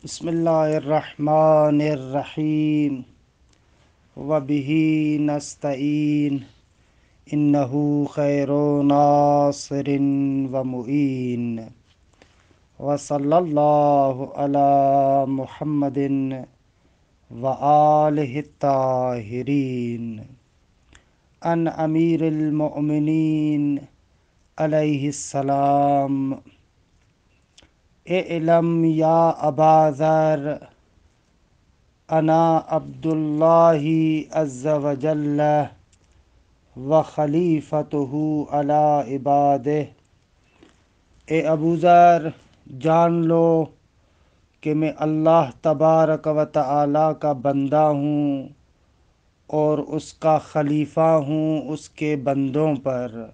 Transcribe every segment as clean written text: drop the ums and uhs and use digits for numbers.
بسم اللہ الرحمن الرحیم وبہ نستعین انہ خیر ناصر ومعین وصلی اللہ علی محمد وآلہ الطاہرین ان امیر المؤمنین علیہ السلام اعلم یا ابا ذر انا عبد اللہ عز وجل و خلیفتہ علی عبادہ۔ اے ابو ذر، جان لو کہ میں اللہ تبارک و تعالی کا بندہ ہوں اور اس کا خلیفہ ہوں اس کے بندوں پر۔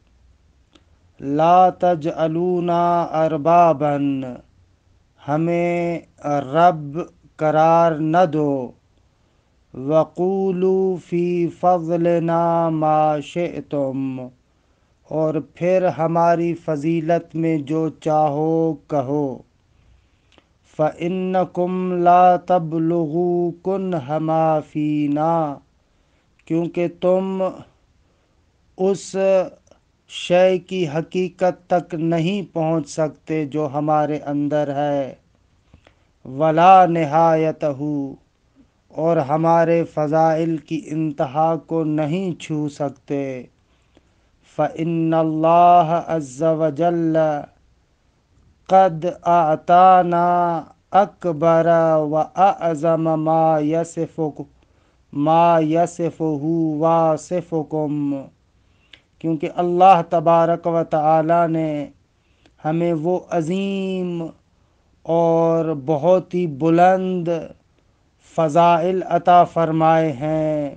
لا تجعلونا اربابا، ہمیں رب قرار نہ دو۔ وقولوا فی فضلنا ما شئتم، اور پھر ہماری فضیلت میں جو چاہو کہو۔ فإنکم لا تبلغوا کنہ ما فینا، کیونکہ تم اس شے کی حقیقت تک نہیں پہنچ سکتے جو ہمارے اندر ہے۔ ولا نہایتہ، اور ہمارے فضائل کی انتہا کو نہیں چھو سکتے۔ فإن اللہ عز وجل قد اعطانا اکبر واعظم ما یصفہ واصفکم، کیونکہ اللہ تبارک و تعالی نے ہمیں وہ عظیم اور بہت ہی بلند فضائل عطا فرمائے ہیں،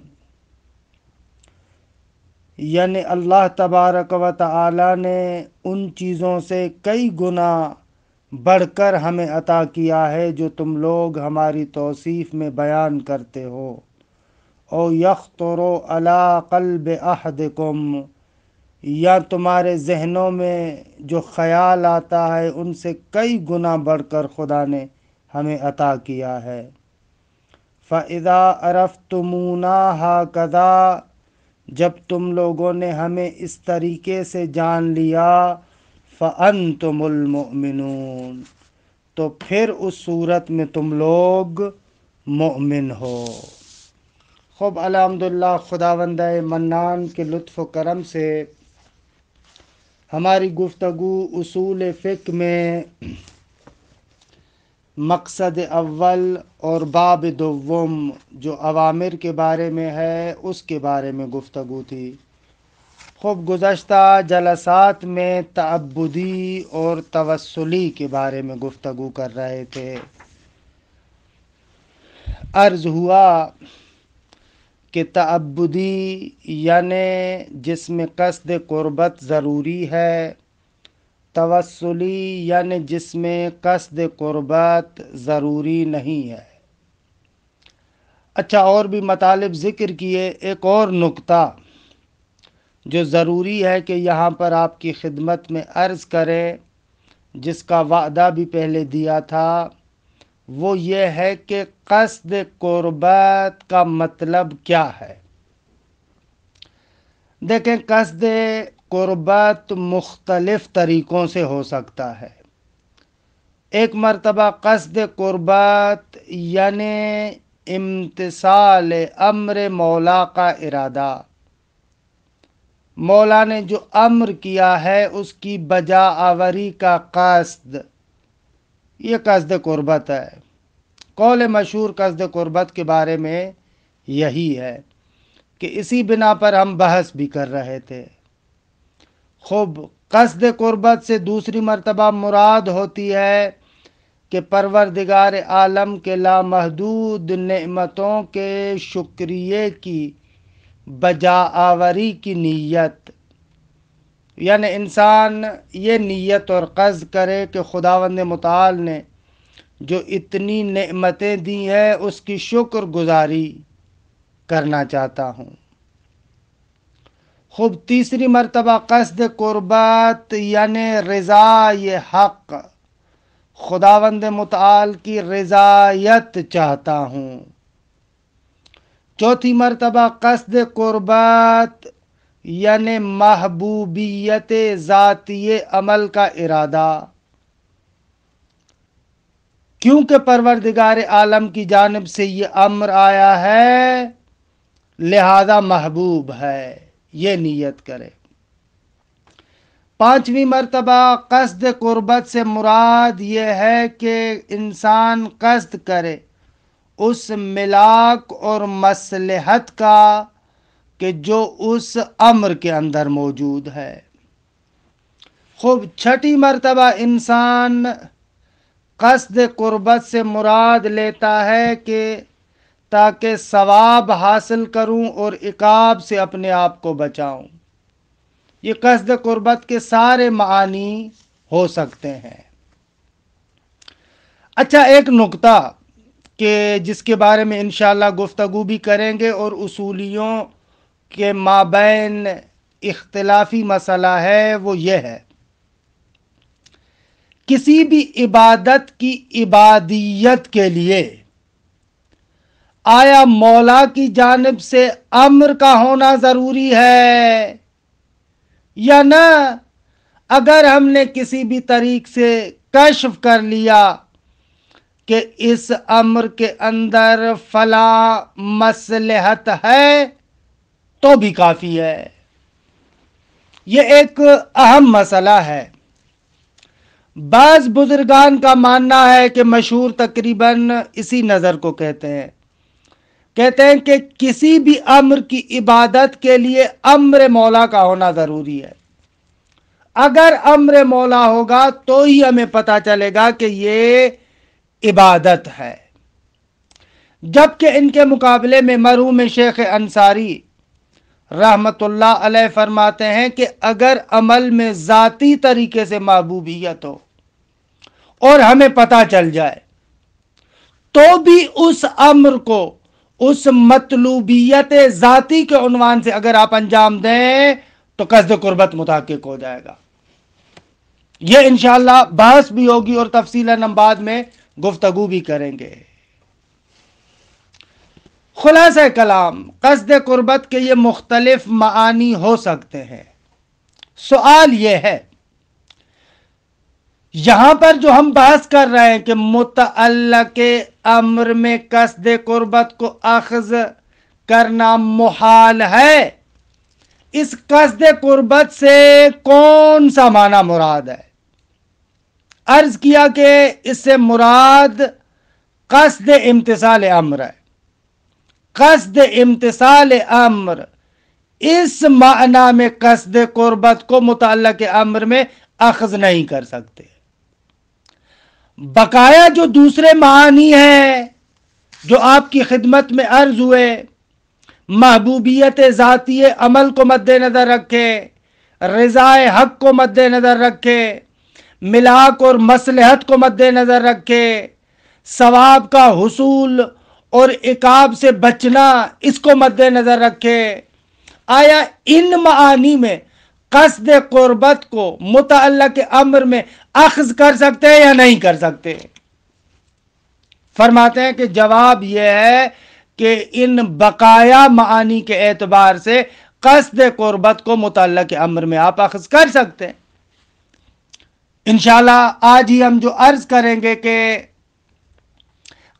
یعنی اللہ تبارک و تعالی نے ان چیزوں سے کئی گنا بڑھ کر ہمیں عطا کیا ہے جو تم لوگ ہماری توصیف میں بیان کرتے ہو۔ او یخطر علی قلب احدکم، یا تمہارے ذہنوں میں جو خیال آتا ہے ان سے کئی گنا بڑھ کر خدا نے ہمیں عطا کیا ہے۔ فَإِذَا عَرَفْتُمُونَا هَكَذَا، جب تم لوگوں نے ہمیں اس طریقے سے جان لیا، فَأَنْتُمُ الْمُؤْمِنُونَ، تو پھر اس صورت میں تم لوگ مؤمن ہو۔ خوب الحمدللہ، خداوند منان کے لطف و کرم سے ہماری گفتگو اصول فقہ میں مقصد اول اور باب دوم جو اوامر کے بارے میں ہے اس کے بارے میں گفتگو تھی۔ خوب گزشتہ جلسات میں تعبدی اور توسلی کے بارے میں گفتگو کر رہے تھے۔ عرض ہوا کہ تعبدی یعنی جس میں قصد قربت ضروری ہے، توسلی یعنی جس میں قصد قربت ضروری نہیں ہے۔ اچھا، اور بھی مطالب ذکر کیے۔ ایک اور نکتہ جو ضروری ہے کہ یہاں پر آپ کی خدمت میں عرض کریں، جس کا وعدہ بھی پہلے دیا تھا، وہ یہ ہے کہ قصد قربت کا مطلب کیا ہے۔ دیکھیں، قصد قربت مختلف طریقوں سے ہو سکتا ہے۔ ایک مرتبہ قصد قربت یعنی امتثال امر مولا کا ارادہ، مولا نے جو امر کیا ہے اس کی بجا آوری کا قصد، یہ قصد قربت ہے۔ قول مشہور قصد قربت کے بارے میں یہی ہے کہ اسی بنا پر ہم بحث بھی کر رہے تھے۔ خوب، قصد قربت سے دوسری مرتبہ مراد ہوتی ہے کہ پروردگار عالم کے لامحدود نعمتوں کے شکریہ کی بجا آوری کی نیت، یعنی انسان یہ نیت اور قصد کرے کہ خداوند متعال نے جو اتنی نعمتیں دی ہیں اس کی شکر گزاری کرنا چاہتا ہوں۔ خوب، تیسری مرتبہ قصد قربت یعنی رضا یہ حق، خداوند متعال کی رضایت چاہتا ہوں۔ چوتھی مرتبہ قصد قربت یعنی محبوبیت ذاتی عمل کا ارادہ، کیونکہ پروردگار عالم کی جانب سے یہ امر آیا ہے لہذا محبوب ہے، یہ نیت کرے۔ پانچویں مرتبہ قصد قربت سے مراد یہ ہے کہ انسان قصد کرے اس ملاک اور مصلحت کا کہ جو اس امر کے اندر موجود ہے۔ خوب، چھٹی مرتبہ انسان قصد قربت سے مراد لیتا ہے کہ تاکہ ثواب حاصل کروں اور عقاب سے اپنے آپ کو بچاؤں۔ یہ قصد قربت کے سارے معانی ہو سکتے ہیں۔ اچھا، ایک نکتہ کہ جس کے بارے میں انشاءاللہ گفتگو بھی کریں گے اور اصولیوں کے مابین اختلافی مسئلہ ہے، وہ یہ ہے، کسی بھی عبادت کی عبادیت کے لیے آیا مولا کی جانب سے امر کا ہونا ضروری ہے یا نہ؟ اگر ہم نے کسی بھی طریق سے کشف کر لیا کہ اس امر کے اندر فلاں مصلحت ہے تو بھی کافی ہے۔ یہ ایک اہم مسئلہ ہے۔ بعض بزرگان کا ماننا ہے کہ مشہور تقریباً اسی نظر کو کہتے ہیں کہ کسی بھی امر کی عبادت کے لیے امر مولا کا ہونا ضروری ہے۔ اگر امر مولا ہوگا تو ہی ہمیں پتہ چلے گا کہ یہ عبادت ہے۔ جبکہ ان کے مقابلے میں مرحوم شیخ انصاری رحمت اللہ علیہ فرماتے ہیں کہ اگر عمل میں ذاتی طریقے سے محبوبیت ہو اور ہمیں پتہ چل جائے تو بھی اس امر کو اس مطلوبیت ذاتی کے عنوان سے اگر آپ انجام دیں تو قصد قربت متحقق ہو جائے گا۔ یہ انشاءاللہ بحث بھی ہوگی اور تفصیلاً ہم بعد میں گفتگو بھی کریں گے۔ خلاصہ کلام، قصد قربت کے یہ مختلف معانی ہو سکتے ہیں۔ سوال یہ ہے، یہاں پر جو ہم بحث کر رہے ہیں کہ متعلق امر میں قصد قربت کو اخذ کرنا محال ہے، اس قصد قربت سے کون سا معنی مراد ہے؟ عرض کیا کہ اس سے مراد قصد امتثال امر ہے۔ قصد امتثال امر، اس معنی میں قصد قربت کو متعلق امر میں اخذ نہیں کر سکتے۔ بقایا جو دوسرے معانی ہیں جو آپ کی خدمت میں عرض ہوئے، محبوبیت ذاتی عمل کو مد نظر رکھے، رضائے حق کو مد نظر رکھے، ملاک اور مصلحت کو مد نظر رکھے، ثواب کا حصول اور عقاب سے بچنا اس کو مد نظر رکھے، آیا ان معانی میں قصد قربت کو متعلق امر میں اخذ کر سکتے ہیں یا نہیں کر سکتے؟ فرماتے ہیں کہ جواب یہ ہے کہ ان بقایا معانی کے اعتبار سے قصد قربت کو متعلق امر میں آپ اخذ کر سکتے ہیں۔ انشاءاللہ آج ہی ہم جو عرض کریں گے کہ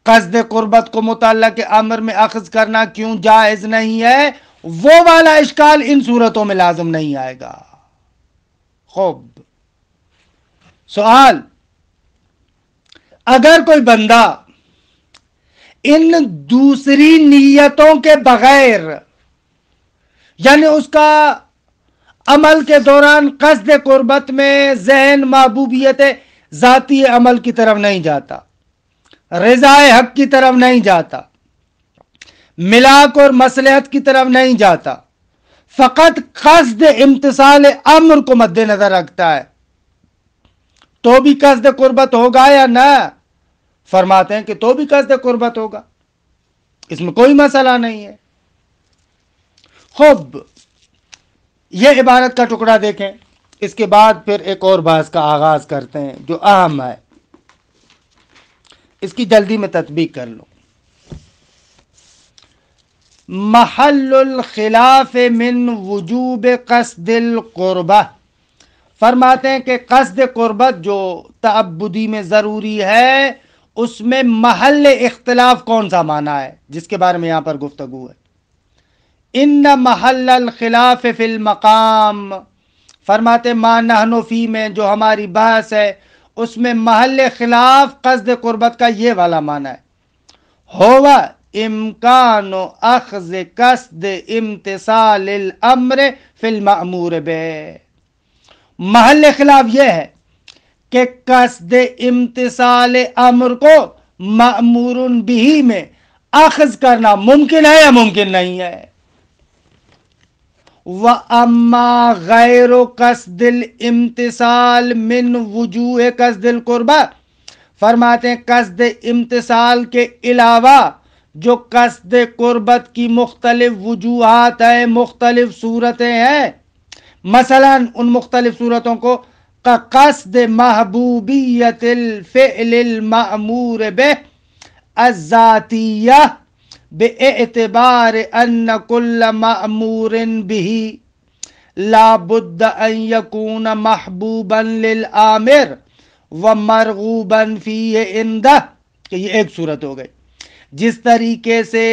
قصد قربت کو متعلق امر میں اخذ کرنا کیوں جائز نہیں ہے، وہ والا اشکال ان صورتوں میں لازم نہیں آئے گا۔ خوب، سوال، اگر کوئی بندہ ان دوسری نیتوں کے بغیر، یعنی اس کا عمل کے دوران قصد قربت میں ذہن محبوبیت ذاتی عمل کی طرف نہیں جاتا، رضائے حق کی طرف نہیں جاتا، ملاک اور مصلحت کی طرف نہیں جاتا، فقط قصد امتثال امر کو مد نظر رکھتا ہے، تو بھی قصد قربت ہوگا یا نہ؟ فرماتے ہیں کہ تو بھی قصد قربت ہوگا، اس میں کوئی مسئلہ نہیں ہے۔ خوب، یہ عبارت کا ٹکڑا دیکھیں، اس کے بعد پھر ایک اور بحث کا آغاز کرتے ہیں جو اہم ہے۔ اس کی جلدی میں تطبیق کر لو. محل الخلاف من وجوب قصد القربہ، فرماتے ہیں کہ قصد قربت جو تعبدی میں ضروری ہے اس میں محل اختلاف کون سا معنی ہے جس کے بارے میں یہاں پر گفتگو ہے. ان محل الخلاف فی المقام، فرماتے ما نحن فی میں جو ہماری بحث ہے اس میں محل خلاف قصد قربت کا یہ والا معنی ہے. ہوا امکان اخذ قصد امتثال الامر فی المأمور بہ، محل خلاف یہ ہے کہ قصد امتثال امر کو مأمور بہ میں اخذ کرنا ممکن ہے یا ممکن نہیں ہے. وَأَمَّا غَيْرُ قَصْدِ الْإِمْتِثَالِ مِنْ وُجُوهِ قَصْدِ الْقُرْبَةِ، فرماتے ہیں قصد امتثال کے علاوہ جو قصد قربت کی مختلف وجوہات ہیں، مختلف صورتیں ہیں، مثلا ان مختلف صورتوں کو قصد محبوبیت الفعل المأمور بہ الذاتیہ باعتبار ان کل مأمور بہ لا بد ان یکون محبوبا للآمر ومرغوبا فیہ عندہ، کہ یہ ایک صورت ہو گئی. جس طریقے سے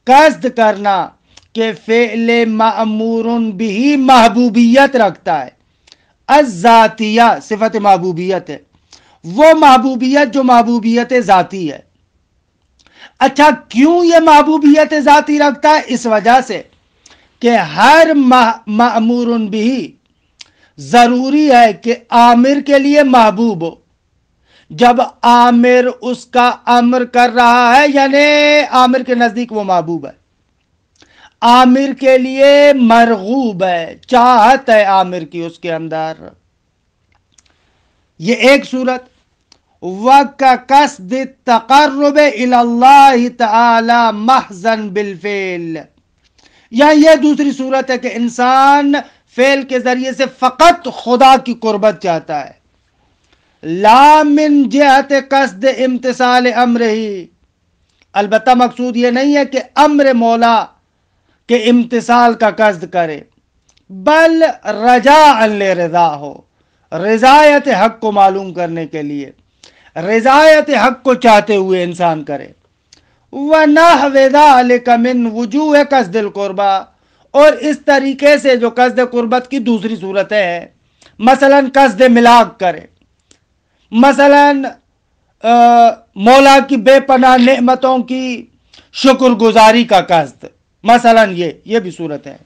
قصد کرنا کہ فعل مأمور بہ محبوبیت رکھتا ہے، الذاتیہ صفت محبوبیت ہے، وہ محبوبیت جو محبوبیت ذاتی ہے. اچھا کیوں یہ محبوبیت ذاتی رکھتا ہے؟ اس وجہ سے کہ ہر مأمور بہ ضروری ہے کہ آمر کے لیے محبوب ہو. جب آمر اس کا امر کر رہا ہے یعنی آمر کے نزدیک وہ محبوب ہے، آمر کے لیے مرغوب ہے، چاہت ہے آمر کی اس کے اندر. یہ ایک صورت. وَكَقَصْدِ التَّقَرُّبِ إِلَى اللَّهِ تَعَالَى مَحْضًا بِالْفِعْلِ، یا یہ دوسری صورت ہے کہ انسان فعل کے ذریعے سے فقط خدا کی قربت چاہتا ہے، لا من جہت قصد امتثال امرہ، البتہ مقصود یہ نہیں ہے کہ امر مولا کے امتثال کا قصد کرے، بل رجاء لرضا ہو، رضایت حق کو معلوم کرنے کے لیے، رضایت حق کو چاہتے ہوئے انسان کرے. وَنَحْوِ ذَلِكَ مِنْ وُجُوهِ قَصْدِ الْقُرْبَةِ، اور اس طریقے سے جو قصد قربت کی دوسری صورتیں ہیں، مثلا قصد ملاق کرے، مثلا مولا کی بے پناہ نعمتوں کی شکر گزاری کا قصد، مثلا یہ بھی صورت ہے.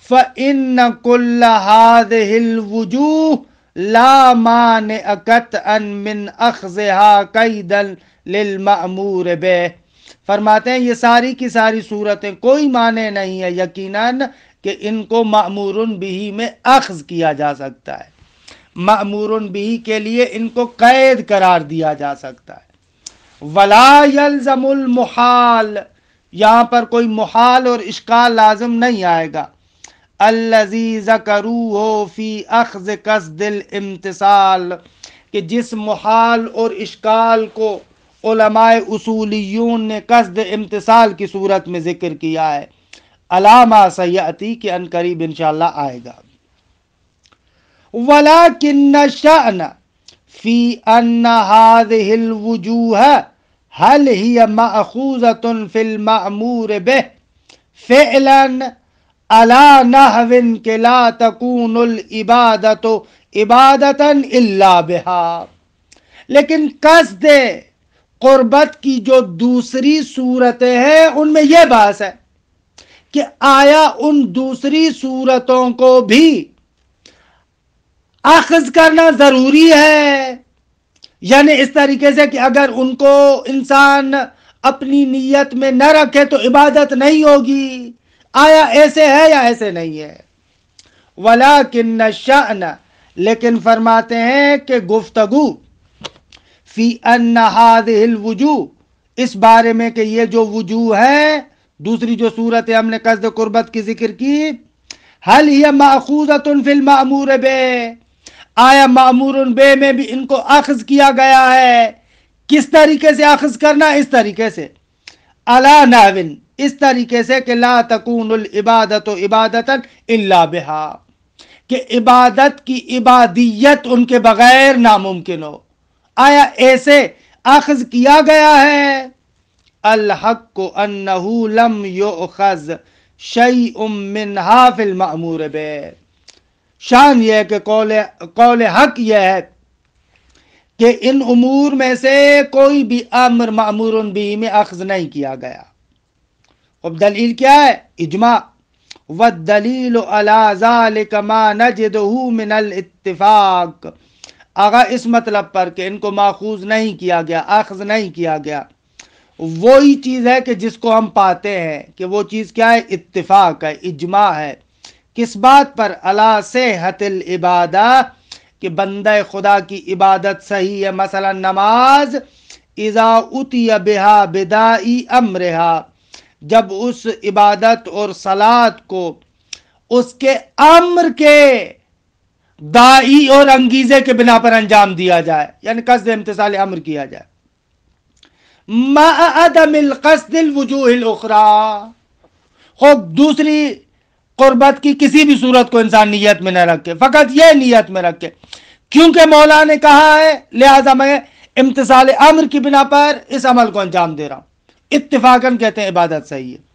فَإِنَّ كُلَّ هَذِهِ الْوُجُوهِ لا مانع قطعا من اخذها قیدا للمأمور بہ، فرماتے ہیں یہ ساری کی ساری صورتیں کوئی معنی نہیں ہے یقیناً کہ ان کو مأمور بہ میں اخذ کیا جا سکتا ہے، مأمور بہ کے لیے ان کو قید قرار دیا جا سکتا ہے. ولا یلزم المحال، یہاں پر کوئی محال اور اشکال لازم نہیں آئے گا. الذی ذکروہ فی اخذ قصد الامتثال، کہ جس محال اور اشکال کو علماء اصولیون نے قصد امتثال کی صورت میں ذکر کیا ہے، علامہ سیأتی کہ ان قریب انشاءاللہ آئے گا. ولیکن الشأن فی ان هذه الوجوہ هل هی مأخوذۃ فی المأمور بہ فعلا علی نحو کہ لا تکون العبادۃ عبادۃ الا بہا. لیکن قصد قربت کی جو دوسری صورتیں ہیں ان میں یہ بحث ہے کہ آیا ان دوسری صورتوں کو بھی اخذ کرنا ضروری ہے، یعنی اس طریقے سے کہ اگر ان کو انسان اپنی نیت میں نہ رکھے تو عبادت نہیں ہوگی، آیا ایسے ہے یا ایسے نہیں ہے. ولیکن الشأن، لیکن فرماتے ہیں کہ گفتگو فی ان هذه الوجوہ، اس بارے میں کہ یہ جو وجوہ ہیں، دوسری جو صورت ہم نے قصد قربت کی ذکر کی، هل هي مأخوذۃ فی المأمور بہ، آیا مأمور بے میں بھی ان کو اخذ کیا گیا ہے؟ کس طریقے سے اخذ کرنا؟ اس طریقے سے، علی نحو، اس طریقے سے کہ لا تکون العبادت عبادتا الا بہا، کہ عبادت کی عبادیت ان کے بغیر ناممکن ہو۔ آیا ایسے اخذ کیا گیا ہے؟ الحق انہ لم یؤخذ شیء منہا فی المأمور بہ، شان یہ ہے کہ قول حق یہ ہے کہ ان امور میں سے کوئی بھی امر مأمور بھی میں اخذ نہیں کیا گیا۔ اب دلیل کیا ہے؟ اجماع۔ والدلیل علی ذلک ما نجدہ من الاتفاق، آگا اس مطلب پر کہ ان کو ماخوذ نہیں کیا گیا، اخذ نہیں کیا گیا، وہی چیز ہے کہ جس کو ہم پاتے ہیں کہ وہ چیز کیا ہے؟ اتفاق ہے، اجماع ہے۔ کس بات پر؟ علی صحت العبادہ، کہ بندہ خدا کی عبادت صحیح ہے، مثلا نماز، اذا اتی بہا بدائی امرہا، جب اس عبادت اور صلاۃ کو اس کے امر کے دائی اور انگیزے کے بنا پر انجام دیا جائے، یعنی قصد امتثال امر کیا جائے، مع عدم القصد الوجوہ الاخری، خوب دوسری قربت کی کسی بھی صورت کو انسان نیت میں نہ رکھے، فقط یہ نیت میں رکھے کیونکہ مولا نے کہا ہے لہذا میں امتثال امر کی بنا پر اس عمل کو انجام دے رہا ہوں، اتفاقاً کہتے ہیں عبادت صحیح ہے۔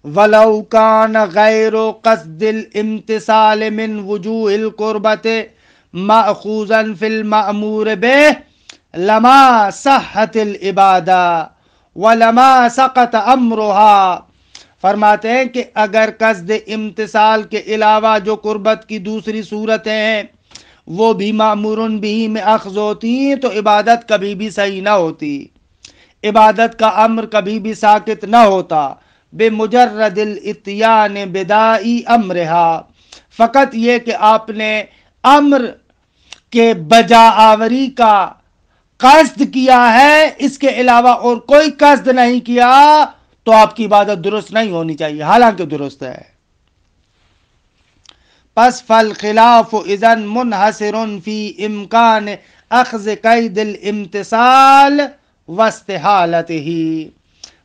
وَلَوْ كَانَ غَيْرُ قَصْدِ الْامْتِثَالِ مِنْ وُجُوهِ الْقُرْبَةِ مَأْخُوذًا فِي الْمَأْمُورِ بِهِ لَمَا صَحَّتِ الْعِبَادَةِ وَلَمَا سَقَطَ أَمْرُهَا، فرماتے ہیں کہ اگر قصد امتثال کے علاوہ جو قربت کی دوسری صورتیں ہیں وہ بھی مأمور بھی میں اخذ ہوتی تو عبادت کبھی بھی صحیح نہ ہوتی، عبادت کا امر کبھی بھی ساقط نہ ہوتا، بمجرد الاتیان بدائی امرہا، فقط یہ کہ آپ نے امر کے بجا آوری کا قصد کیا ہے، اس کے علاوہ اور کوئی قصد نہیں کیا تو آپ کی عبادت درست نہیں ہونی چاہیے، حالانکہ درست ہے۔ پس فالخلاف اذن منحصر فی امکان اخذ قید الامتثال واستحالتہ،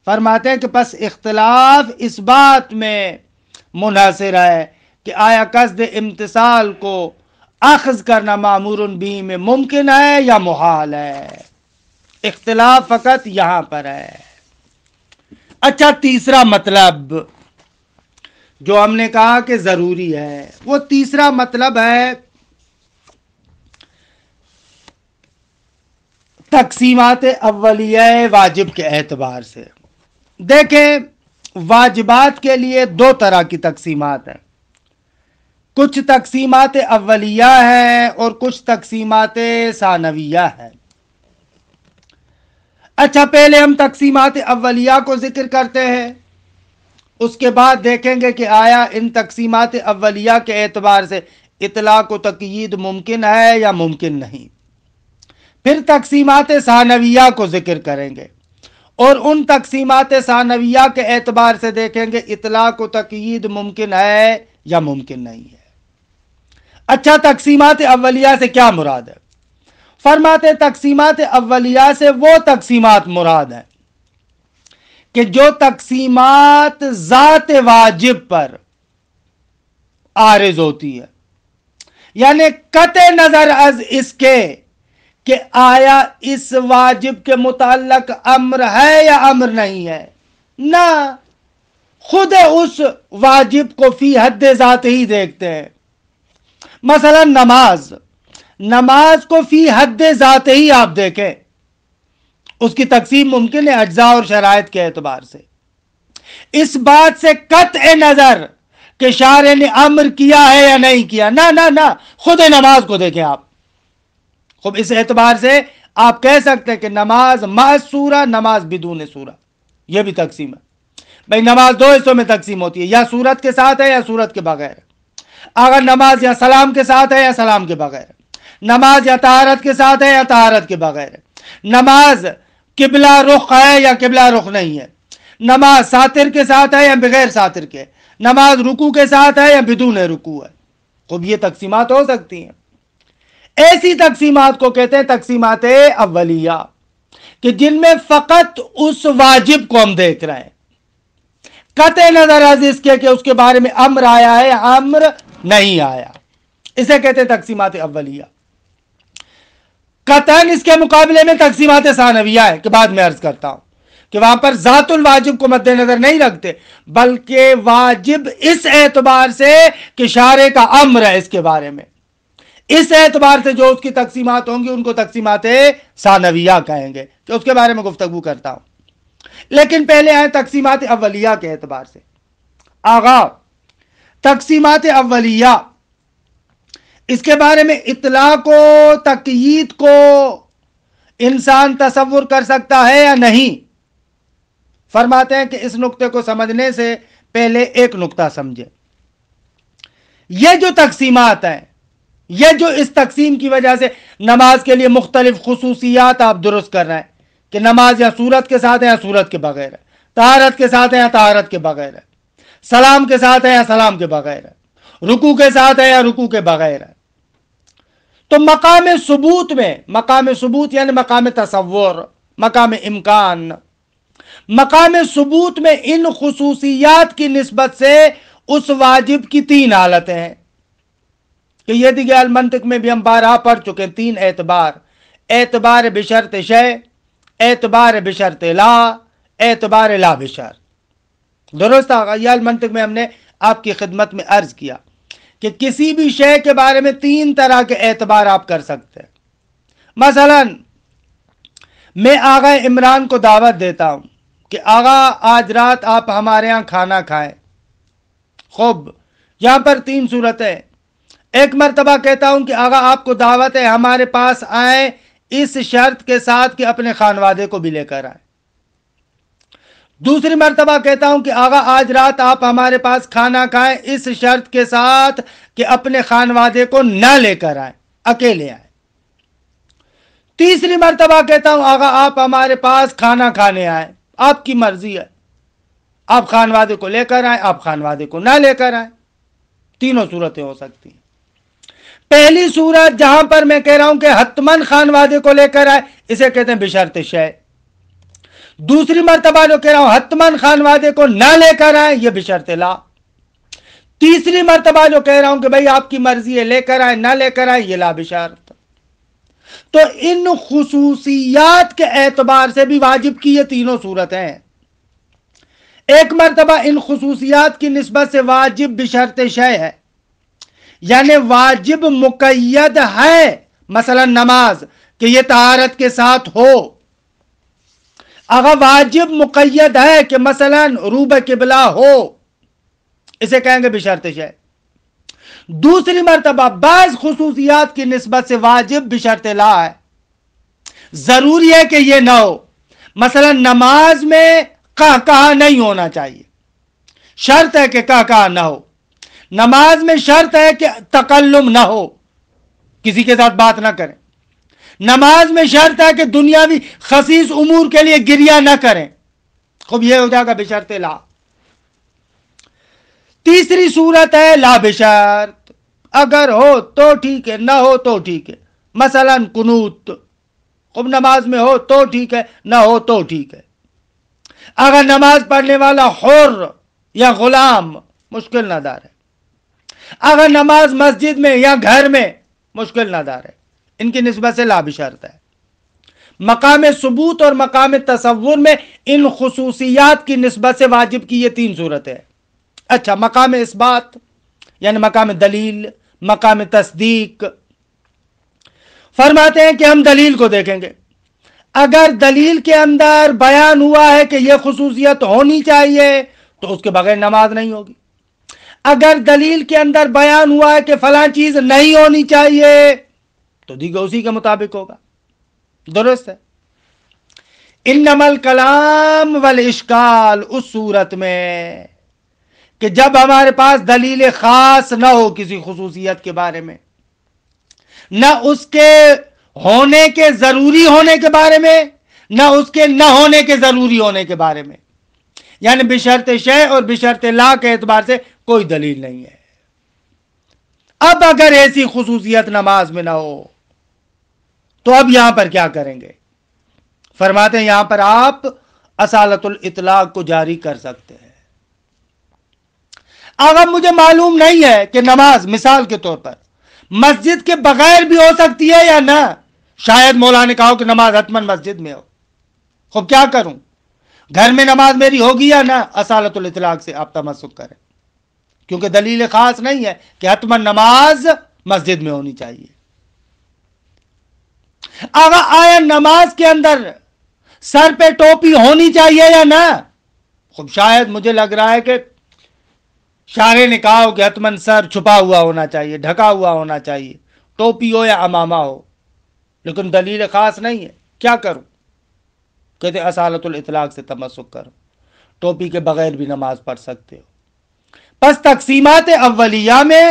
فرماتے ہیں کہ پس اختلاف اس بات میں منحصر ہے کہ آیا قصد امتثال کو اخذ کرنا مأمور بھی میں ممکن ہے یا محال ہے، اختلاف فقط یہاں پر ہے۔ اچھا، تیسرا مطلب جو ہم نے کہا کہ ضروری ہے، وہ تیسرا مطلب ہے تقسیمات اولیہ واجب کے اعتبار سے۔ دیکھیں، واجبات کے لیے دو طرح کی تقسیمات ہیں، کچھ تقسیمات اولیہ ہیں اور کچھ تقسیمات ثانویہ ہیں۔ اچھا، پہلے ہم تقسیمات اولیہ کو ذکر کرتے ہیں، اس کے بعد دیکھیں گے کہ آیا ان تقسیمات اولیہ کے اعتبار سے اطلاق و تقیید ممکن ہے یا ممکن نہیں۔ پھر تقسیمات ثانویہ کو ذکر کریں گے اور ان تقسیمات ثانویہ کے اعتبار سے دیکھیں گے اطلاق و تقیید ممکن ہے یا ممکن نہیں ہے۔ اچھا، تقسیمات اولیہ سے کیا مراد ہے؟ فرماتے تقسیمات اولیہ سے وہ تقسیمات مراد ہیں کہ جو تقسیمات ذات واجب پر عارض ہوتی ہے، یعنی قطع نظر از اس کے کہ آیا اس واجب کے متعلق امر ہے یا امر نہیں ہے، نہ، خود اس واجب کو فی حد ذات ہی دیکھتے ہیں۔ مثلا نماز کو فی حد ذات ہی آپ دیکھیں، اس کی تقسیم ممکن ہے اجزاء اور شرائط کے اعتبار سے، اس بات سے قطع نظر کہ شارع نے امر کیا ہے یا نہیں کیا، نہ، خود نماز کو دیکھیں آپ۔ خب اس اعتبار سے آپ کہہ سکتے ہیں کہ نماز مع سورہ، نماز بدون سورہ، یہ بھی تقسیم ہے۔ بھائی نماز دو حصوں میں تقسیم ہوتی ہے، یا سورت کے ساتھ ہے یا سورت کے بغیر، اگر نماز یا سلام کے ساتھ ہے یا سلام کے بغیر، نماز یا طہارت کے ساتھ ہے یا طہارت کے بغیر، نماز قبلہ رخ ہے یا قبلہ رخ نہیں ہے، نماز ساتر کے ساتھ ہے یا بغیر ساتر کے، نماز رکوع کے ساتھ ہے یا بدون رکوع ہے۔ خوب یہ تقسیمات ہو سکتی ہیں. ایسی تقسیمات کو کہتے ہیں تقسیمات اولیہ کہ جن میں فقط اس واجب کو ہم دیکھ رہے ہیں، قطع نظر از اس کے کہ اس کے بارے میں امر آیا ہے امر نہیں آیا. اسے کہتے ہیں تقسیمات اولیہ. قطعاً اس کے مقابلے میں تقسیمات ثانویہ ہے کہ بعد میں عرض کرتا ہوں کہ وہاں پر ذات الواجب کو مد نظر نہیں رکھتے، بلکہ واجب اس اعتبار سے کہ شارع کا امر ہے اس کے بارے میں، اس اعتبار سے جو اس کی تقسیمات ہوں گی ان کو تقسیمات ثانویہ کہیں گے کہ اس کے بارے میں گفتگو کرتا ہوں. لیکن پہلے آئے تقسیمات اولیہ کے اعتبار سے. آغا تقسیمات اولیہ، اس کے بارے میں اطلاق و تقیید کو انسان تصور کر سکتا ہے یا نہیں؟ فرماتے ہیں کہ اس نقطے کو سمجھنے سے پہلے ایک نقطہ سمجھے. یہ جو تقسیمات ہیں، یہ جو اس تقسیم کی وجہ سے نماز کے لیے مختلف خصوصیات آپ درست کر رہے ہیں کہ نماز یا صورت کے ساتھ ہے یا صورت کے بغیر ہے، طہارت کے ساتھ ہے یا طہارت کے بغیر ہے، سلام کے ساتھ ہے یا سلام کے بغیر ہے، رکوع کے ساتھ ہے یا رکوع کے بغیر ہے. تو مقام ثبوت یعنی مقام تصور، مقام امکان، مقام ثبوت میں ان خصوصیات کی نسبت سے اس واجب کی تین حالتیں ہیں کہ یہ دیگر المنطق میں بھی ہم بارہا پڑھ چکے ہیں. تین اعتبار: اعتبار بشرط شے، اعتبار بشرط لا، اعتبار لا بشرط. درست آغا المنطق میں ہم نے آپ کی خدمت میں عرض کیا کہ کسی بھی شے کے بارے میں تین طرح کے اعتبار آپ کر سکتے ہیں. مثلا میں آغا عمران کو دعوت دیتا ہوں کہ آغا آج رات آپ ہمارے ہاں کھانا کھائیں. خوب، یہاں پر تین صورتیں. ایک مرتبہ کہتا ہوں کہ آغا آپ کو دعوت ہے ہمارے پاس آئیں اس شرط کے ساتھ کہ اپنے خانوادے کو بھی لے کر آئیں. دوسری مرتبہ کہتا ہوں کہ آغا آج رات آپ ہمارے پاس کھانا کھائیں اس شرط کے ساتھ کہ اپنے خانوادے کو نہ لے کر آئیں، اکیلے آئیں. تیسری مرتبہ کہتا ہوں آغا آپ ہمارے پاس کھانا کھانے آئیں، آپ کی مرضی ہے، آپ خانوادے کو لے کر آئیں، آپ خانوادے کو نہ لے کر آئیں. تینوں صورتیں ہو سکتی ہیں. پہلی صورت جہاں پر میں کہہ رہا ہوں کہ حتماً خانوادے کو لے کر آئے، اسے کہتے ہیں بشرط شے. دوسری مرتبہ جو کہہ رہا ہوں حتماً خانوادے کو نہ لے کر آئے، یہ بشرط لا. تیسری مرتبہ جو کہہ رہا ہوں کہ بھئی آپ کی مرضی ہے، لے کر آئے نہ لے کر آئے، یہ لا بشرط. تو ان خصوصیات کے اعتبار سے بھی واجب کی یہ تینوں صورتیں ہیں. ایک مرتبہ ان خصوصیات کی نسبت سے واجب بشرط شے ہے، یعنی واجب مقید ہے. مثلا نماز کہ یہ طہارت کے ساتھ ہو، اگر واجب مقید ہے کہ مثلا روب قبلہ ہو، اسے کہیں گے بشرط شے. دوسری مرتبہ بعض خصوصیات کی نسبت سے واجب بشرط لا ہے، ضروری ہے کہ یہ نہ ہو. مثلا نماز میں کہا نہیں ہونا چاہیے، شرط ہے کہ کہا نہ ہو. نماز میں شرط ہے کہ تکلم نہ ہو، کسی کے ساتھ بات نہ کریں. نماز میں شرط ہے کہ دنیاوی خسیس امور کے لیے گریہ نہ کریں. خوب، یہ ہو جائے گا بشرط لا. تیسری صورت ہے لا بشرط، اگر ہو تو ٹھیک ہے، نہ ہو تو ٹھیک ہے. مثلا قنوت، خوب نماز میں ہو تو ٹھیک ہے، نہ ہو تو ٹھیک ہے. اگر نماز پڑھنے والا حر یا غلام مشکل نہ دار ہے، اگر نماز مسجد میں یا گھر میں مشکل نہ دار ہے، ان کی نسبت سے لا بشرط ہے. مقام ثبوت اور مقام تصور میں ان خصوصیات کی نسبت سے واجب کی یہ تین صورتیں. اچھا، مقام اثبات یعنی مقام دلیل، مقام تصدیق. فرماتے ہیں کہ ہم دلیل کو دیکھیں گے. اگر دلیل کے اندر بیان ہوا ہے کہ یہ خصوصیت ہونی چاہیے تو اس کے بغیر نماز نہیں ہوگی. اگر دلیل کے اندر بیان ہوا ہے کہ فلاں چیز نہیں ہونی چاہیے تو دیگه اسی کے مطابق ہوگا. درست ہے. انما الکلام والاشکال اس صورت میں کہ جب ہمارے پاس دلیل خاص نہ ہو کسی خصوصیت کے بارے میں، نہ اس کے ہونے کے ضروری ہونے کے بارے میں، نہ اس کے نہ ہونے کے ضروری ہونے کے بارے میں، یعنی بشرط شے اور بشرط لا کے اعتبار سے کوئی دلیل نہیں ہے. اب اگر ایسی خصوصیت نماز میں نہ ہو تو اب یہاں پر کیا کریں گے؟ فرماتے ہیں یہاں پر آپ اصالت الاطلاق کو جاری کر سکتے ہیں۔ اگر مجھے معلوم نہیں ہے کہ نماز مثال کے طور پر مسجد کے بغیر بھی ہو سکتی ہے یا نہ، شاید مولا نے کہا کہ نماز حتماً مسجد میں ہو، خب کیا کروں؟ گھر میں نماز میری ہوگی یا نہ؟ اصالت الاطلاق سے آپ تمسک کریں، کیونکہ دلیل خاص نہیں ہے کہ حتماً نماز مسجد میں ہونی چاہیے۔ اگر آیا نماز کے اندر سر پہ ٹوپی ہونی چاہیے یا نہ؟ خب شاید مجھے لگ رہا ہے کہ شارع نے کہا ہو کہ حتماً سر چھپا ہوا ہونا چاہیے، ڈھکا ہوا ہونا چاہیے، ٹوپی ہو یا امامہ ہو، لیکن دلیل خاص نہیں ہے، کیا کروں؟ کہتے اصالت الاطلاق سے تمسک کرو، ٹوپی کے بغیر بھی نماز پڑھ سکتے ہو۔ پس تقسیمات اولیہ میں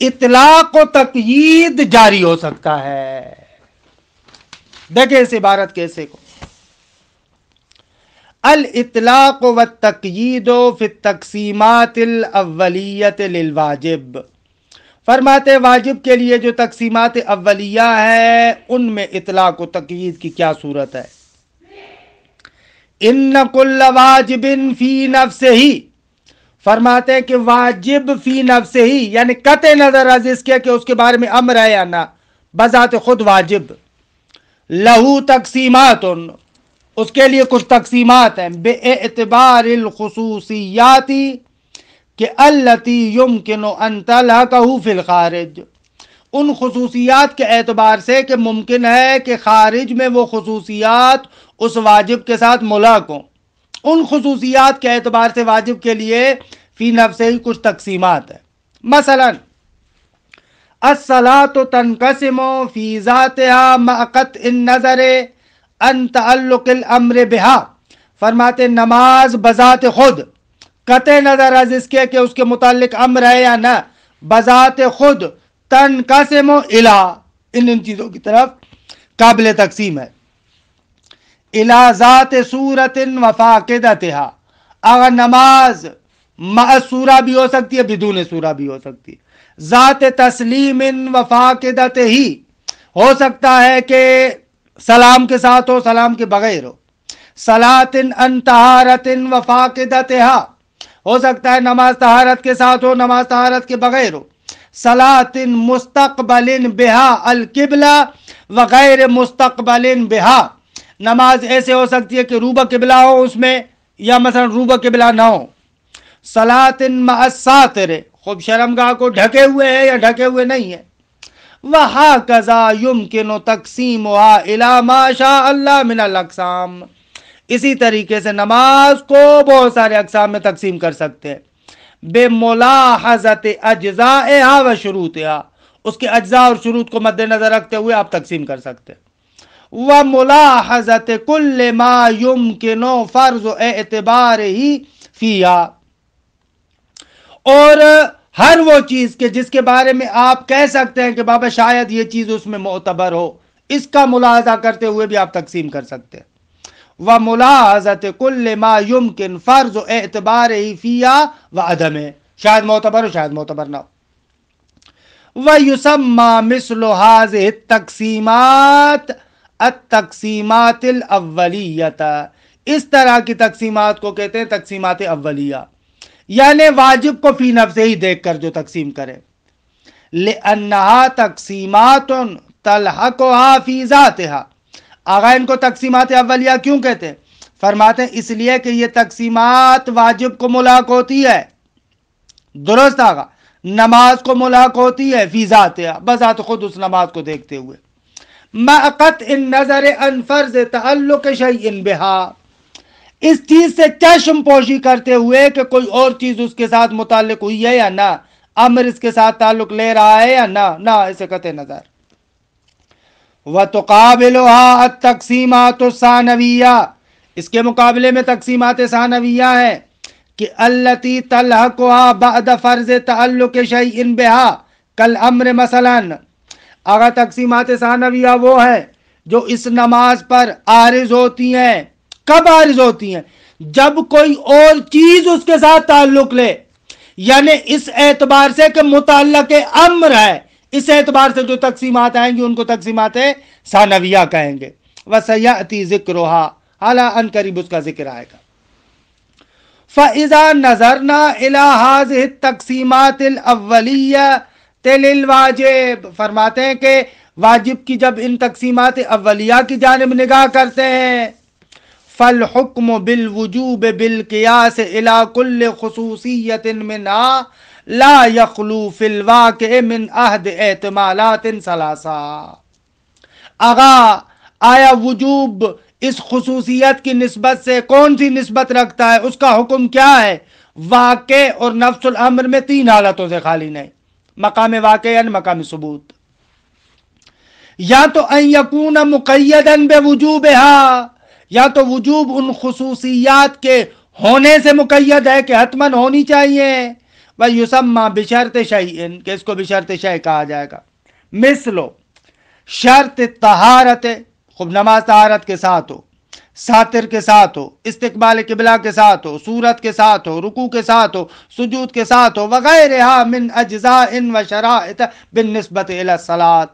اطلاق و تقیید جاری ہو سکتا ہے۔ دیکھیں اس عبارت کیسے کو، الاطلاق والتقیید فی التقسیمات الاولیۃ للواجب، فرماتے واجب کے لیے جو تقسیمات اولیہ ہے ان میں اطلاق و تقیید کی کیا صورت ہے؟ ان کل واجب فی نفسہ، فرماتے ہیں کہ واجب فی نفسہ یعنی قطع نظر از اس کے کہ اس کے بارے میں امر ہے یا نہ، بذات خود واجب، لہو تقسیمات، اس کے لیے کچھ تقسیمات ہیں، بے اعتبار الخصوصیات کہ التی یمکن ان تلحقہ فی الخارج، ان خصوصیات کے اعتبار سے کہ ممکن ہے کہ خارج میں وہ خصوصیات اس واجب کے ساتھ ملاق ہوں، ان خصوصیات کے اعتبار سے واجب کے لیے فی نفسہ ہی کچھ تقسیمات ہیں۔ مثلا الصلاۃ تنقسم فی ذاتها مع قطع النظر ان تعلق الامر بها، فرماتے نماز بذات خود قطع نظر از اس کے کہ اس کے متعلق امر ہے یا نہ، بذات خود تنقسم الی، ان چیزوں کی طرف قابل تقسیم ہے، الی ذات صورت و فاقدتها، اگر نماز مع سورہ بھی ہو سکتی ہے، بدون سورہ بھی ہو سکتی ہے، ذات تسلیم و فاقدتہ ہی، ہو سکتا ہے کہ سلام کے ساتھ ہو، سلام کے بغیر ہو، صلاۃ ان طہارت و فاقدتها، ہو سکتا ہے نماز طہارت کے ساتھ ہو، نماز طہارت کے بغیر ہو، صلاۃ مستقبل بہا القبلہ وغیر مستقبل بہا، نماز ایسے ہو سکتی ہے کہ روبہ قبلہ ہو اس میں یا مثلا روبہ قبلہ نہ ہو، صلاۃ مع الساتر، خوب شرمگاہ کو ڈھکے ہوئے ہے یا ڈھکے ہوئے نہیں ہے، وَهَكَذَا يُمْكِنُ تَقْسِيمُهَا إِلَى مَا شَاءَ اللَّهُ مِنَ الْأَقْسَامِ، اسی طریقے سے نماز کو بہت سارے اقسام میں تقسیم کر سکتے ہیں، بِمُلَاحَظَةِ أَجْزَائِهَا وَشُرُوطِهَا، اس کے اجزاء اور شروط کو مد نظر رکھتے ہوئے آپ تقسیم کر سکتے ہیں، وَمُلَاحَظَةِ كُلِّ مَا يُمْكِنُ فَرْضُ اعْتِبَارِهِ فِيهَا، اور ہر وہ چیز کہ جس کے بارے میں آپ کہہ سکتے ہیں کہ بابا شاید یہ چیز اس میں معتبر ہو، اس کا ملاحظہ کرتے ہوئے بھی آپ تقسیم کر سکتے ہیں، وَمُلَاحَظَةِ كُلِّ مَا يُمْكِنُ فَرْضُ اعْتِبَارِهِ فِيهَا وَعَدَمِهِ، شاید معتبر ہو شاید معتبر نہ ہو، وَيُسَمَّى مِثْلُ هَذِهِ التَّقْسِيمَاتِ التَّقْسِيمَاتِ الْأَوَّلِيَّةِ، اس طرح کی تقسیمات کو کہتے ہیں تقسیمات اولیہ، یعنی واجب کو فی نفسہ ہی دیکھ کر جو تقسیم کرے، لِأَنَّهَا تَقْسِيمَاتٌ تَلْحَقُهَا فِي ذَاتِهَا، آغا ان کو تقسیمات اولیہ کیوں کہتے ہیں؟ فرماتے ہیں اس لیے کہ یہ تقسیمات واجب کو ملاق ہوتی ہے، درست آغا، نماز کو ملاق ہوتی ہے فی ذاتها، بذات خود اس نماز کو دیکھتے ہوئے، مع قطع النظر عن فرض تعلق شیء بها، اس چیز سے چشم پوشی کرتے ہوئے کہ کوئی اور چیز اس کے ساتھ متعلق ہوئی ہے یا نہ، امر اس کے ساتھ تعلق لے رہا ہے یا نہ اسے قطع نظر۔ وَتُقَابِلُهَا التَّقْسِيمَاتُ الثَّانَوِيَّةُ، اس کے مقابلے میں تقسیمات ثانویہ ہے کہ الَّتِي تَلْحَقُهَا بَعْدَ فَرْضِ تَعَلُّقِ شَيْءٍ بِهَا كَالْأَمْرِ مثلاً، اگر تقسیمات ثانویہ وہ ہے جو اس نماز پر عارض ہوتی ہیں، کب عارض ہوتی ہیں؟ جب کوئی اور چیز اس کے ساتھ تعلق لے، یعنی اس اعتبار سے کہ متعلق امر ہے، اس اعتبار سے جو تقسیمات آئیں گی ان کو تقسیمات ثانویہ کہیں گے۔ وَسَيَأْتِي ذِكْرُهَا، حالا ان قریب اس کا ذکر آئے گا۔ فَإِذَا نَظَرْنَا إِلَى هَذِهِ التَّقْسِيمَاتِ الْأَوَّلِيَّةِ لِلْوَاجِبِ، فرماتے ہیں کہ واجب کی جب ان تقسیمات اولیہ کی جانب نگاہ کرتے ہیں، فَالْحُكْمُ بِالْوُجُوبِ بِالْقِيَاسِ إِلَى كُلِّ خُصُوصِيَّةٍ مِنْهَا لَا يَخْلُو فِي الْوَاقِعِ مِنْ أَحْدِ احتمالات ثلاثہ۔ آیا وجوب اس خصوصیت کی نسبت سے کون سی نسبت رکھتا ہے، اس کا حکم کیا ہے؟ واقع اور نفس الامر میں تین حالتوں سے خالی نہیں، مقام واقع یعنی مقام ثبوت، یا تو ان یکون مقیدا بوجوبها، یا تو وجوب ان خصوصیات کے ہونے سے مقید ہے کہ حتماً ہونی چاہیے، وَيُسَمَّى بِشَرْطِ شَيْءٍ، کہ اس کو بشرط شیء کہا جائے گا، مثلو شرط طہارت، خوب نماز طہارت کے ساتھ ہو، ساتر کے ساتھ ہو، استقبال قبلہ کے ساتھ ہو، صورت کے ساتھ ہو، رکوع کے ساتھ ہو، سجود کے ساتھ ہو، وغیرہ من اجزاء و شرائط بالنسبت الی الصلاۃ،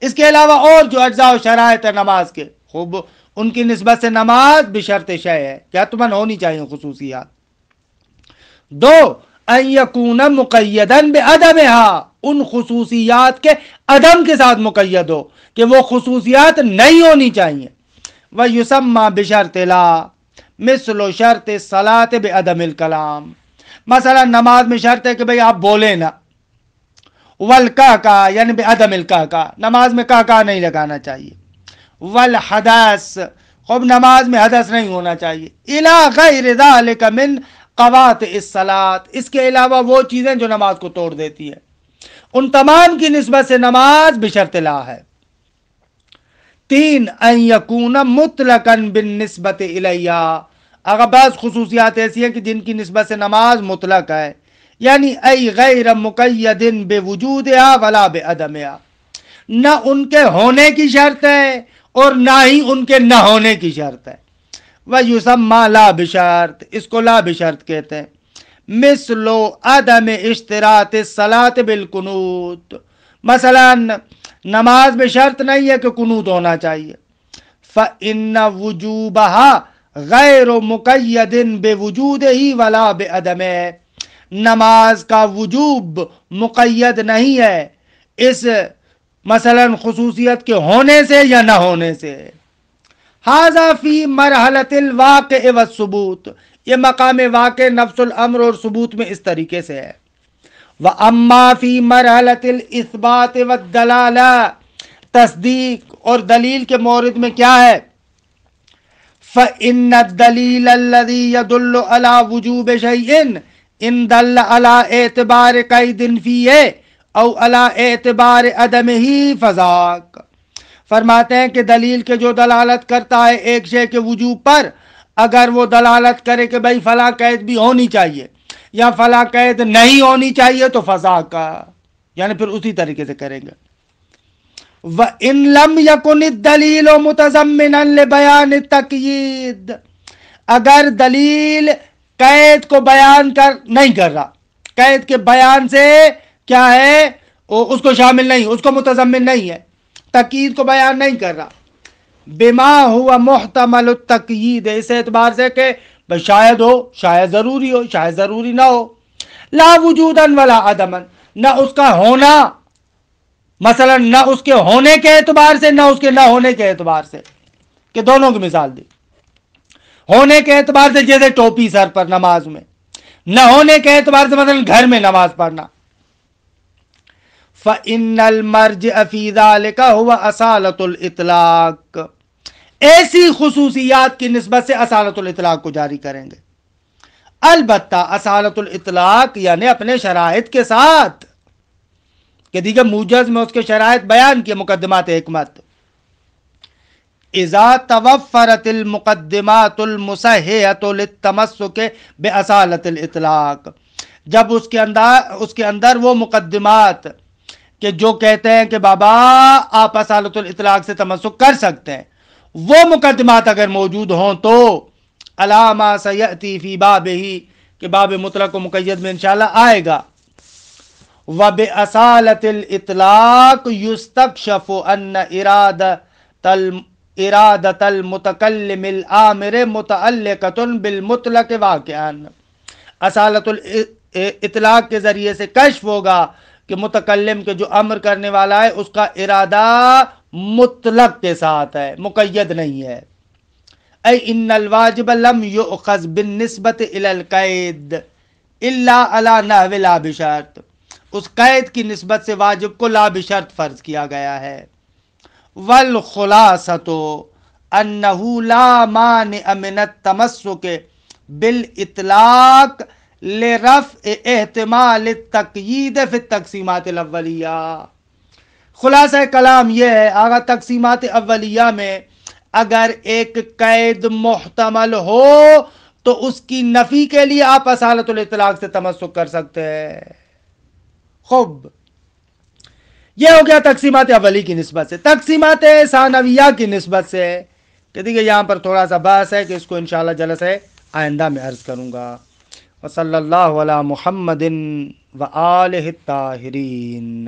اس کے علاوہ اور جو اجزاء و شرائط ہے نماز کے، خوب ان کی نسبت سے نماز بشرط شیء ہے، کیا تمہیں ہونی چاہیے خصوصیات۔ دو ان یکون مقیدا بعدمها، ان خصوصیات کے عدم کے ساتھ مقید ہو کہ وہ خصوصیات نہیں ہونی چاہیے۔ وَيُسَمَّى بِشَرْطِ لَا، مثل شرط الصلاۃ بعدم الکلام، مثلا نماز میں شرط ہے کہ بھئی آپ بولیں نا، والکعکع یعنی بعدم الکعکع، نماز میں کعکع نہیں لگانا چاہیے، والحدث، خوب نماز میں حدث نہیں ہونا چاہیے، الی غیر ذلک من قواطع الصلاۃ، اس کے علاوہ وہ چیزیں جو نماز کو توڑ دیتی ہے، ان تمام کی نسبت سے نماز بشرط لا ہے۔ تین ان یکون مطلقا بالنسبت الیہا، اگر بعض خصوصیات ایسی ہیں کہ جن کی نسبت سے نماز مطلق ہے، یعنی ای غیر مقید بوجودہا ولا بعدمہا، نہ ان کے ہونے کی شرط ہے اور نہ ہی ان کے نہ ہونے کی شرط ہے۔ وَيُسَمَّى لا بشرط، اس کو لا بشرط کہتے ہیں، مثل عدم اشتراط الصلاۃ بالقنوت، مثلا نماز میں شرط نہیں ہے کہ قنوت ہونا چاہیے، فَإِنَّ وُجُوبَهَا غَيْرُ مُقَيَّدٍ بِوُجُودِهِ وَلَا بِعَدَمِهِ، نماز کا وجوب مقید نہیں ہے اس مثلا خصوصیت کے ہونے سے یا نہ ہونے سے۔ هذا فی مرحلۃ الواقع والثبوت، یہ مقام واقع نفس الامر اور ثبوت میں اس طریقے سے ہے۔ وَأَمَّا فِي مَرْحَلَةِ الْإِثْبَاتِ وَالدَّلَالَةِ، تصدیق اور دلیل کے مورد میں کیا ہے؟ فَإِنَّ الدَّلِيلَ الَّذِي يَدُلُّ عَلَى وُجُوبِ شَيْءٍ إِن دَلَّ عَلَى اعْتِبَارِ قَيْدٍ فِيهِ أَوْ عَلَى اعْتِبَارِ عَدَمِهِ فَذَاكَ، فرماتے ہیں کہ دلیل کے جو دلالت کرتا ہے ایک شے کے وجوب پر، اگر وہ دلالت کرے کہ بھئی فلاں قید بھی ہونی چاہیے یا فلاں قید نہیں ہونی چاہیے تو فضا کا، یعنی پھر اسی طریقے سے کریں گے۔ وَإِن لَمْ يَكُنِ الدَّلِيلُ مُتَضَمِّنًا لِبَيَانِ التَّقْيِيدِ، اگر دلیل قید کو بیان نہیں کر رہا، قید کے بیان سے کیا ہے اس کو شامل نہیں، اس کو متضمن نہیں ہے، تقیید کو بیان نہیں کر رہا، بما ہوا محتمل التقیید، اس اعتبار سے کہ شاید ہو، شاید ضروری ہو، شاید ضروری نہ ہو، لا وجودا ولا عدما، نہ اس کا ہونا، مثلا نہ اس کے ہونے کے اعتبار سے نہ اس کے نہ ہونے کے اعتبار سے، کہ دونوں کی مثال دی، ہونے کے اعتبار سے جیسے ٹوپی سر پر نماز میں، نہ ہونے کے اعتبار سے مثلا گھر میں نماز پڑھنا۔ فَإِنَّ الْمَرْجِعَ فِي ذَلِكَ هُوَ أَصَالَةُ الْإِطْلَاقِ، ایسی خصوصیات کی نسبت سے اصالت الاطلاق کو جاری کریں گے، البتہ اصالت الاطلاق یعنی اپنے شرائط کے ساتھ، کہ دیگر موجز میں اس کے شرائط بیان کیے، مقدمات حکمت، اذا توفرت المقدمات المصححۃ للتمسک باصالت الاطلاق، جب اس کے اندر وہ مقدمات کہ جو کہتے ہیں کہ بابا آپ اصالت الاطلاق سے تمسک کر سکتے ہیں، وہ مقدمات اگر موجود ہوں تو علامہ سیأتی فی بابہ، کہ باب مطلق و مقید میں انشاءاللہ آئے گا۔ وَبِأَصَالَةِ الْإِطْلَاقِ يُسْتَكْشَفُ أَنَّ إِرَادَةَ الْمُتَكَلِّمِ الْآمِرِ مُتَعَلِّقَةٌ بِالْمُطْلَقِ واقعاً، اصالت الاطلاق کے ذریعے سے کشف ہوگا کہ متکلم کے جو امر کرنے والا ہے اس کا ارادہ مطلق کے ساتھ ہے، مقید نہیں ہے۔ اے ان الواجب لم یؤخذ بالنسبت الی القید الا علی نحو لا بشرط، اس قید کی نسبت سے واجب کو لا بشرط فرض کیا گیا ہے۔ والخلاصۃ انہ لا مانع من التمسک بالاطلاق لرفع احتمال التقیید فی التقسیمات الاولیہ۔ خلاصہ کلام یہ ہے، آگا تقسیمات اولیہ میں اگر ایک قید محتمل ہو تو اس کی نفی کے لیے آپ اصالت الاطلاق سے تمسک کر سکتے ہیں۔ خوب، یہ ہو گیا تقسیمات اولی کی نسبت سے۔ تقسیمات ثانویہ کی نسبت سے کہ دیکھیے یہاں پر تھوڑا سا بحث ہے کہ اس کو انشاءاللہ جلسہ آئندہ میں عرض کروں گا۔ وصلی اللہ علی محمد و آلہ الطاہرین۔